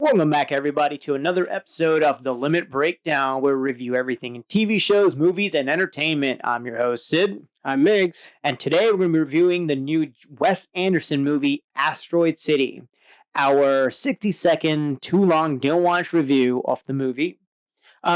Welcome back, everybody, to another episode of The Limit Breakdown, where we review everything in TV shows, movies, and entertainment. I'm your host, Sid. I'm Migs. And today we're going to be reviewing the new Wes Anderson movie, Asteroid City. Our 60-second, too long, don't watch review of the movie.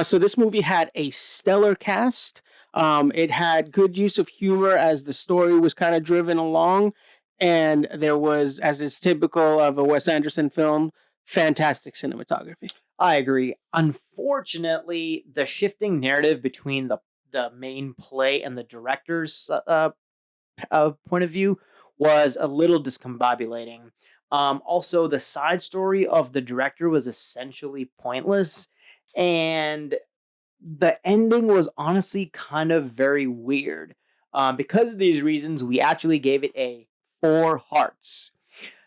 So this movie had a stellar cast. It had good use of humor as the story was kind of driven along. And there was, as is typical of a Wes Anderson film, fantastic cinematography. I agree. Unfortunately, the shifting narrative between the main play and the director's point of view was a little discombobulating. Also, the side story of the director was essentially pointless, and the ending was honestly kind of very weird. Because of these reasons, we actually gave it a 4 hearts.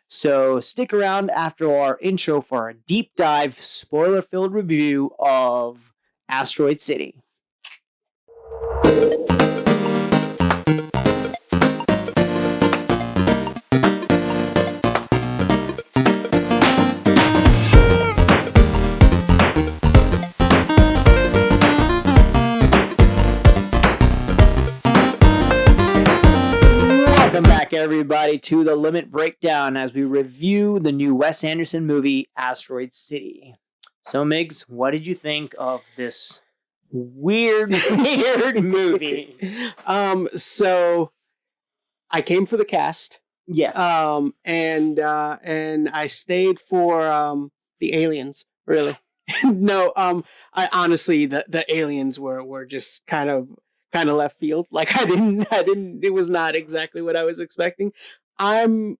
So stick around after our intro for a deep dive, spoiler-filled review of Asteroid City. Welcome back, everybody, to The Limit Breakdown as we review the new Wes Anderson movie, Asteroid City. So, Migs, what did you think of this weird movie? So I came for the cast. Yes. And I stayed for the aliens, really. No, I honestly the aliens were just kind of left field. Like I didn't it was not exactly what I was expecting. I'm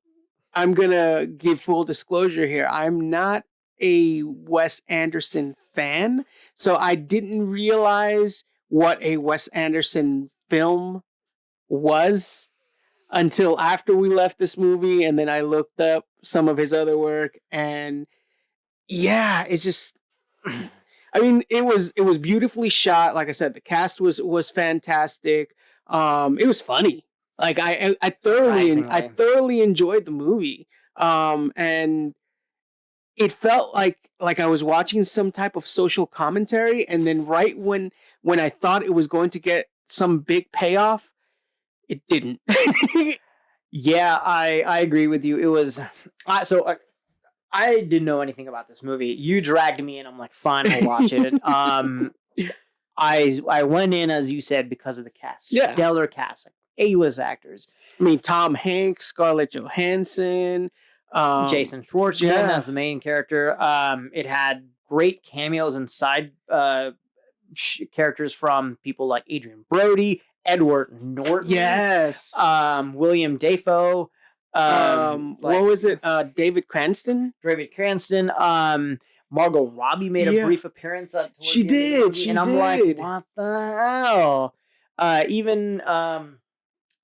gonna give full disclosure here. I'm not a Wes Anderson fan, so I didn't realize what a Wes Anderson film was until after we left this movie, and then I looked up some of his other work, and yeah, it's just I mean, it was beautifully shot. Like I said, the cast was fantastic. It was funny. Like I thoroughly enjoyed the movie. And it felt like I was watching some type of social commentary, and then right when I thought it was going to get some big payoff, it didn't. Yeah, I agree with you. It was I didn't know anything about this movie. You dragged me in. I'm like, fine, I'll watch it. I went in, as you said, because of the cast. Yeah. Stellar cast, like A-list actors. I mean, Tom Hanks, Scarlett Johansson, Jason Schwartzman as the main character. It had great cameos and side characters from people like Adrian Brody, Edward Norton. Yes. William Dafoe. What was it? David Cranston? Margot Robbie made a brief appearance. She did. I'm like, what the hell? Even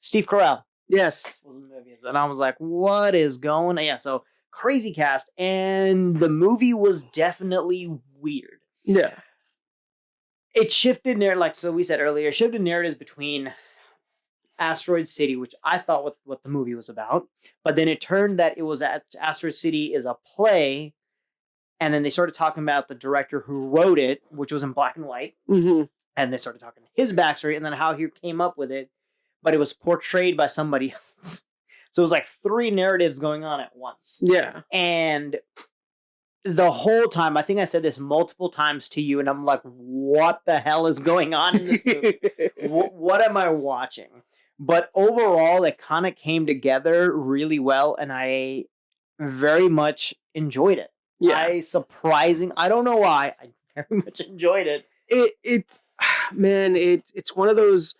Steve Carell. Yes. Was in the movie. And I was like, what is going on? Yeah, so crazy cast. And the movie was definitely weird. Yeah. It shifted we said earlier, shifted narratives between Asteroid City, which I thought what the movie was about, but then it turned that it was Asteroid City is a play, and then they started talking about the director who wrote it, which was in black and white, and they started talking his backstory and then how he came up with it, but it was portrayed by somebody else. So it was like 3 narratives going on at once. Yeah, and the whole time, I think I said this multiple times to you, and I'm like, what the hell is going on in this movie? What am I watching? But overall, it kind of came together really well, and I very much enjoyed it. Yeah. I don't know why, I very much enjoyed it. It's one of those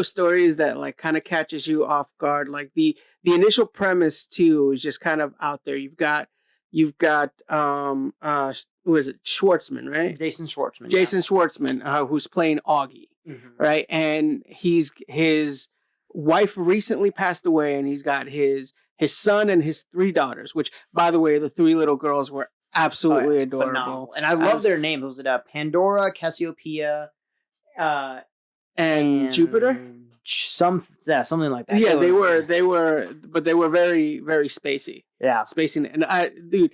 stories that like kind of catches you off guard. Like the initial premise too is just kind of out there. You've got who is it? Schwartzman, right? Jason Schwartzman. Schwartzman, who's playing Auggie, right? And his wife recently passed away, and he's got his son and his 3 daughters. Which, by the way, the 3 little girls were absolutely adorable, phenomenal. And I love their names. Was it Pandora, Cassiopeia, and Jupiter? Something like that. Yeah, they were very, very spacey. Yeah, spacey. And dude,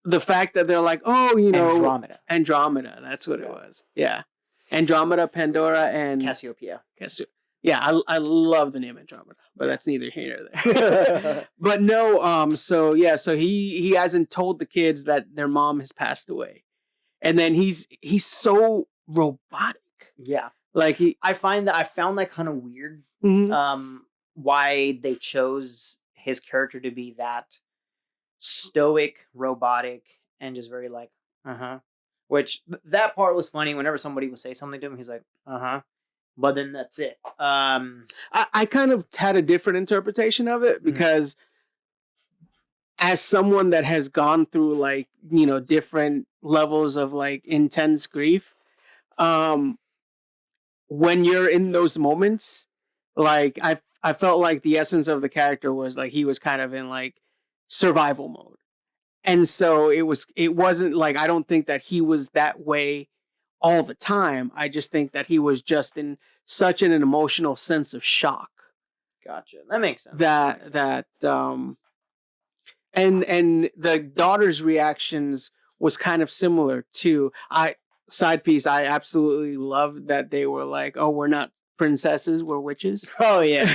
the fact that they're like, oh, you know, Andromeda. That's what it was. Yeah, Andromeda, Pandora, and Cassiopeia. Yeah, I love the name Andromeda, but that's neither here nor there. But no, so yeah, so he hasn't told the kids that their mom has passed away, and then he's so robotic. Yeah, like I found that kind of weird. Mhm. Why they chose his character to be that stoic, robotic, and just very like, Which that part was funny. Whenever somebody would say something to him, he's like, but then that's it. I kind of had a different interpretation of it because as someone that has gone through like, you know, different levels of like intense grief, um, when you're in those moments, like I felt like the essence of the character was like he was kind of in like survival mode. And so it wasn't like I don't think that he was that way all the time. I just think that he was just in such an emotional sense of shock. Gotcha. That makes sense. And the daughter's reactions was kind of similar too. Side piece, I absolutely loved that they were like, "Oh, we're not princesses, we're witches." Oh yeah.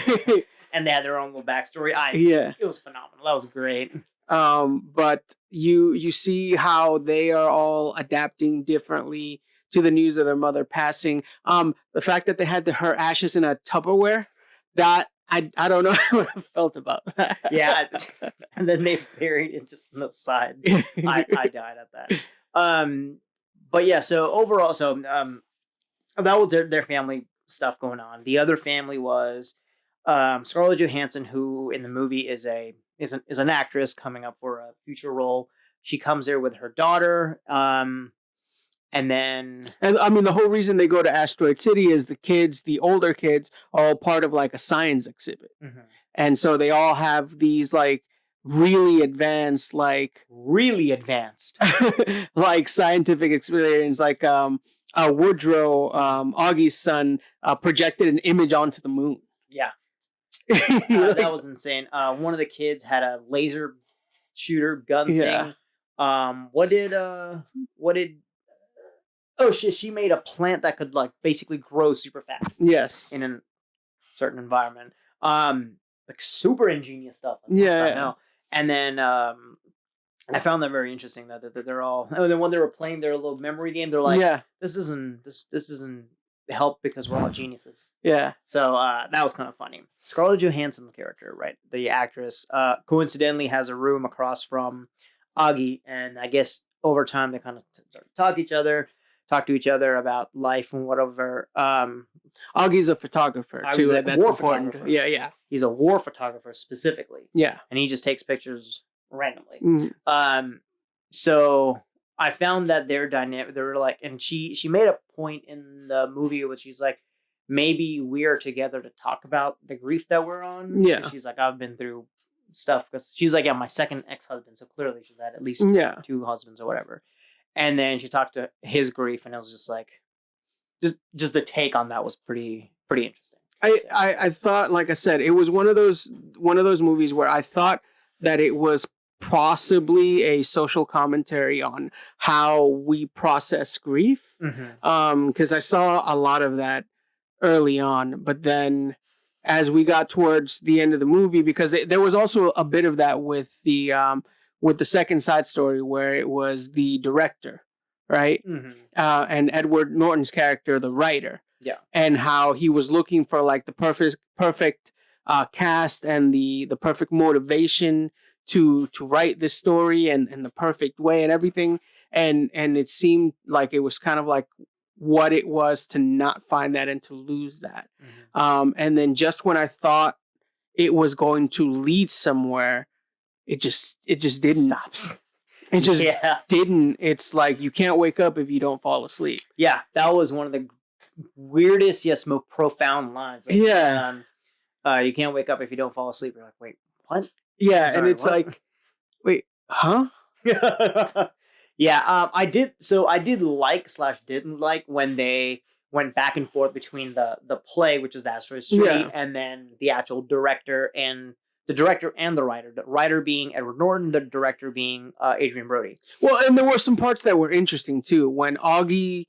And they had their own little backstory. It was phenomenal. That was great. But you see how they are all adapting differently to the news of their mother passing. The fact that they had her ashes in a Tupperware, that I don't know how I felt about that. Yeah, and then they buried it just on the side. I died at that. But yeah, so overall, that was their family stuff going on. The other family was Scarlett Johansson, who in the movie is an actress coming up for a future role. She comes there with her daughter, and I mean, the whole reason they go to Asteroid City is the older kids, are all part of like a science exhibit, and so they all have these like really advanced, like scientific experience, like Woodrow, Augie's son, projected an image onto the moon. Yeah. That was insane. One of the kids had a laser shooter gun thing. What did she made a plant that could like basically grow super fast. Yes. In a certain environment. Like super ingenious stuff. Yeah. And then I found that very interesting that they're all. And then when they were playing their little memory game, they're like, this isn't help because we're all geniuses. Yeah. So that was kind of funny. Scarlett Johansson's character, right, the actress, coincidentally has a room across from Auggie, and I guess over time they kind of start to talk to each other about life and whatever. Augie's a photographer too. That's important. Yeah. He's a war photographer specifically. Yeah. And he just takes pictures randomly. So I found that their dynamic, they were like, and she made a point in the movie where she's like, maybe we are together to talk about the grief that we're on. Yeah. She's like, I've been through stuff, because she's like, yeah, my second ex-husband, so clearly she's had at least 2 husbands or whatever. And then she talked to his grief, and it was just like, just the take on that was pretty interesting. I thought, like I said, it was one of those movies where I thought that it was possibly a social commentary on how we process grief. Because I saw a lot of that early on, but then as we got towards the end of the movie, because there was also a bit of that with the second side story where it was the director, right? And Edward Norton's character, the writer. Yeah. And how he was looking for like the perfect cast and the perfect motivation to write this story and the perfect way and everything. And it seemed like it was kind of like what it was to not find that and to lose that. And then just when I thought it was going to lead somewhere, it just didn't. Stops. It just didn't. It's like you can't wake up if you don't fall asleep. Yeah, that was one of the weirdest yet most profound lines. Like, you can't wake up if you don't fall asleep. You're like, wait, what? Yeah, sorry, and it's what? Like, wait, huh? Yeah, I did like / didn't like when they went back and forth between the play, which is the Asteroid City, and then the actual director and the director and the writer. The writer being Edward Norton, the director being Adrian Brody. Well, and there were some parts that were interesting too. When Augie's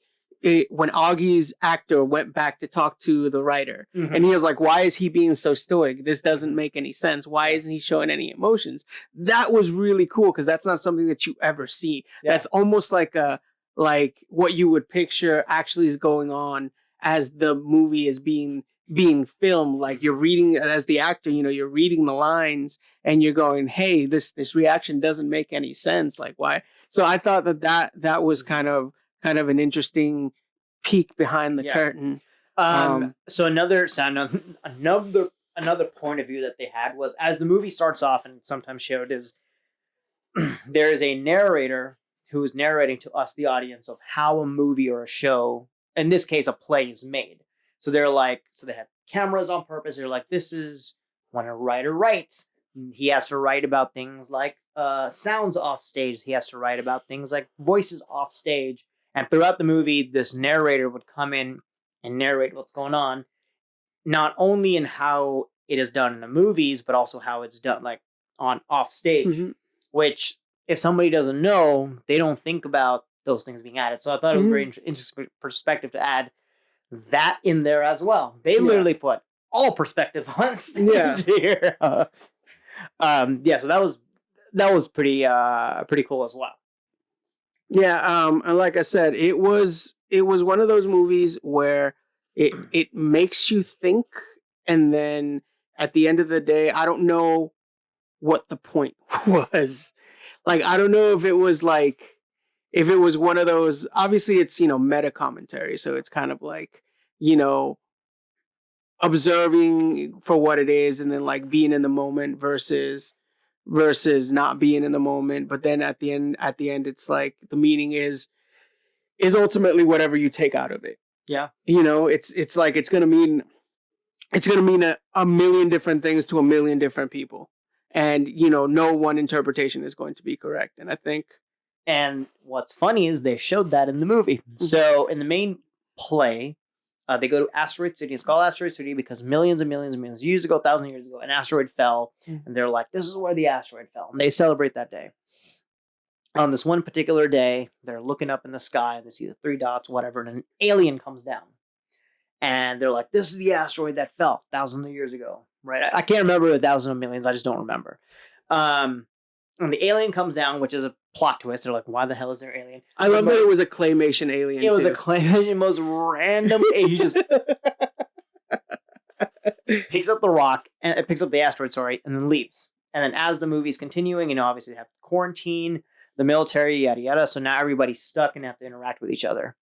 actor went back to talk to the writer, and he was like, "Why is he being so stoic? This doesn't make any sense. Why isn't he showing any emotions?" That was really cool because that's not something that you ever see. Yeah. That's almost like what you would picture actually is going on as the movie is being filmed. Like you're reading as the actor, you're reading the lines and you're going, "Hey, this reaction doesn't make any sense. Like why?" So I thought that was kind of an interesting peek behind the curtain. So another point of view that they had was, as the movie starts off and sometimes showed, is there is a narrator who is narrating to us, the audience, of how a movie or a show, in this case a play, is made. So they have cameras on purpose. They're like, this is when a writer writes. He has to write about things like sounds off stage. He has to write about things like voices off stage. And throughout the movie, this narrator would come in and narrate what's going on, not only in how it is done in the movies, but also how it's done like on off stage, which if somebody doesn't know, they don't think about those things being added. So I thought it was a very interesting perspective to add that in there as well. They literally put all perspective on stage here. So that was pretty cool as well. Yeah, and like I said, it was one of those movies where it makes you think, and then at the end of the day, I don't know what the point was. Like, I don't know if it was one of those. Obviously, it's meta commentary, so it's kind of like observing for what it is, and then like being in the moment versus not being in the moment. But then at the end it's like the meaning is ultimately whatever you take out of it. Yeah. It's like it's gonna mean a million different things to a million different people. And no one interpretation is going to be correct. And I think, and what's funny is they showed that in the movie. So in the main play, they go to Asteroid City. It's called Asteroid City because millions and millions and millions of years ago, 1,000 years ago, an asteroid fell, and they're like, "This is where the asteroid fell," and they celebrate that day. On this one particular day, they're looking up in the sky and they see the 3 dots, whatever, and an alien comes down, and they're like, "This is the asteroid that fell thousands of years ago." Right? I can't remember 1,000 of millions. I just don't remember. And the alien comes down, which is a plot twist. They're like, "Why the hell is there an alien?" I love that it was a claymation alien. It was a claymation, most random. He just picks up the rock and it picks up the asteroid, and then leaves. And then as the movie's continuing, obviously they have quarantine, the military, yada yada. So now everybody's stuck and have to interact with each other.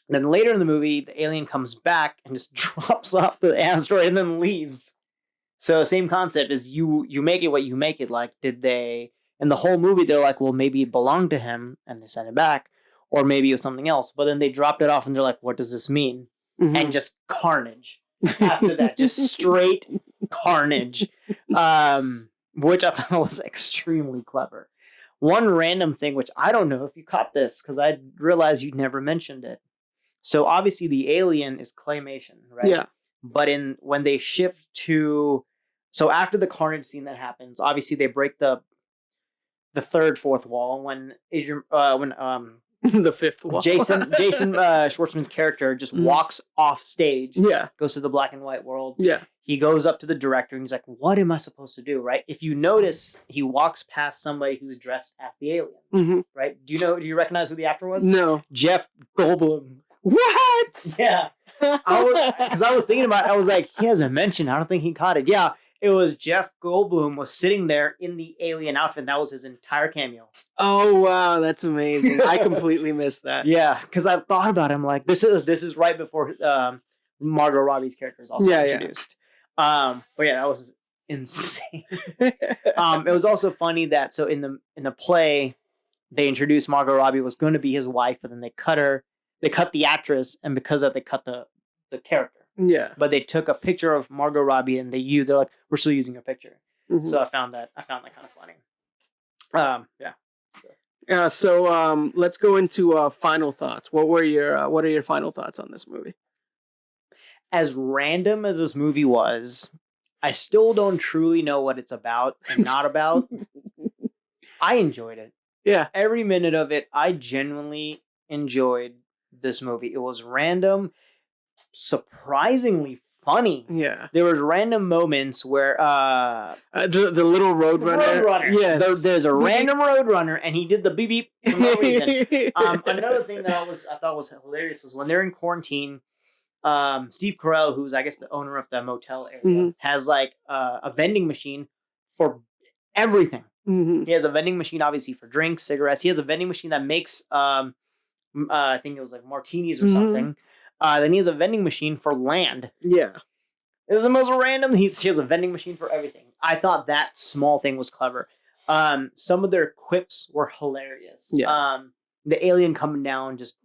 Then later in the movie, the alien comes back and just drops off the asteroid and then leaves. So same concept as you make it what you make it. Like, did they, in the whole movie, they're like, well, maybe it belonged to him and they sent it back, or maybe it was something else. But then they dropped it off and they're like, what does this mean? And just carnage after that, just straight carnage, which I thought was extremely clever. One random thing, which I don't know if you caught this, because I realized you'd never mentioned it. So obviously the alien is claymation, right? Yeah. But when they shift to, so after the carnage scene that happens, obviously they break the fourth wall when the fifth wall. Jason Schwartzman's character just walks off stage. Yeah. Goes to the black and white world. Yeah. He goes up to the director and he's like, "What am I supposed to do?" Right? If you notice, he walks past somebody who's dressed as the alien. Right? Do you recognize who the actor was? No. Jeff Goldblum. What? Yeah. I was thinking about it. I was like, he hasn't mentioned. I don't think he caught it. Yeah. It was Jeff Goldblum was sitting there in the alien outfit. That was his entire cameo. Oh wow, that's amazing! I completely missed that. Yeah, because I've thought about it. I'm like, this is right before Margot Robbie's character is also introduced. But yeah, that was insane. It was also funny that so in the play, they introduced Margot Robbie was going to be his wife, but then they cut her. They cut the actress, and because of that, they cut the character. Yeah. But they took a picture of Margot Robbie and they're like, we're still using a picture. So I found that kind of funny. Yeah. So let's go into final thoughts. What are your final thoughts on this movie? As random as this movie was, I still don't truly know what it's about and not about. I enjoyed it. Yeah. Every minute of it, I genuinely enjoyed this movie. It was random, surprisingly funny. Yeah. There was random moments where The little roadrunner. Roadrunner. Yes. There's a random roadrunner, and he did the beep beep for no reason. Another thing that I thought was hilarious was when they're in quarantine. Steve Carell, who's I guess the owner of the motel area, has like a vending machine for everything. He has a vending machine, obviously, for drinks, cigarettes. He has a vending machine that makes I think it was like martinis or something. Then he has a vending machine for land. Yeah. This is the most random. He has a vending machine for everything. I thought that small thing was clever. Some of their quips were hilarious. Yeah. The alien coming down, just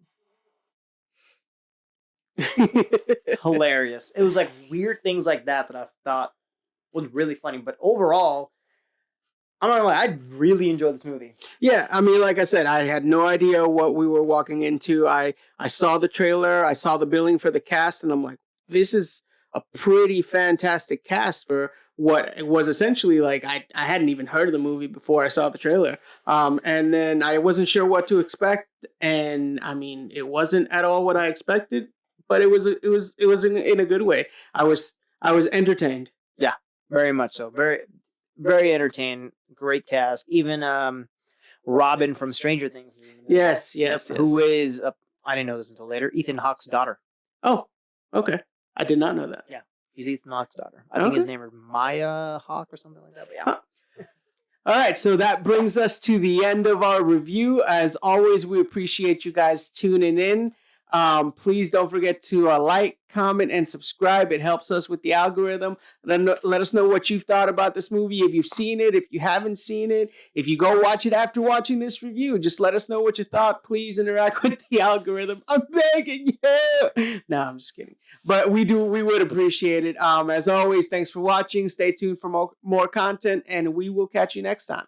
hilarious. It was like weird things like that I thought was really funny. But overall, I'm not gonna lie, I really enjoyed this movie. Yeah, I mean, like I said, I had no idea what we were walking into. I saw the trailer, I saw the billing for the cast, and I'm like, this is a pretty fantastic cast for what it was essentially like. I hadn't even heard of the movie before I saw the trailer. And then I wasn't sure what to expect, and I mean, it wasn't at all what I expected, but it was in a good way. I was entertained. Yeah, very much so. Very entertained. Great cast. Even Robin from Stranger Things. Yes. Who is I didn't know this until later. Ethan Hawke's daughter. Oh, okay. I did not know that. Yeah, she's Ethan Hawke's daughter. I think his name is Maya Hawke or something like that. But yeah. Huh. All right, so that brings us to the end of our review. As always, we appreciate you guys tuning in. Please don't forget to like, comment, and subscribe. It helps us with the algorithm. Let us know what you've thought about this movie. If you've seen it, if you haven't seen it, if you go watch it after watching this review, just let us know what you thought. Please interact with the algorithm. I'm begging you. No, I'm just kidding. But we would appreciate it. As always, thanks for watching. Stay tuned for more content, and we will catch you next time.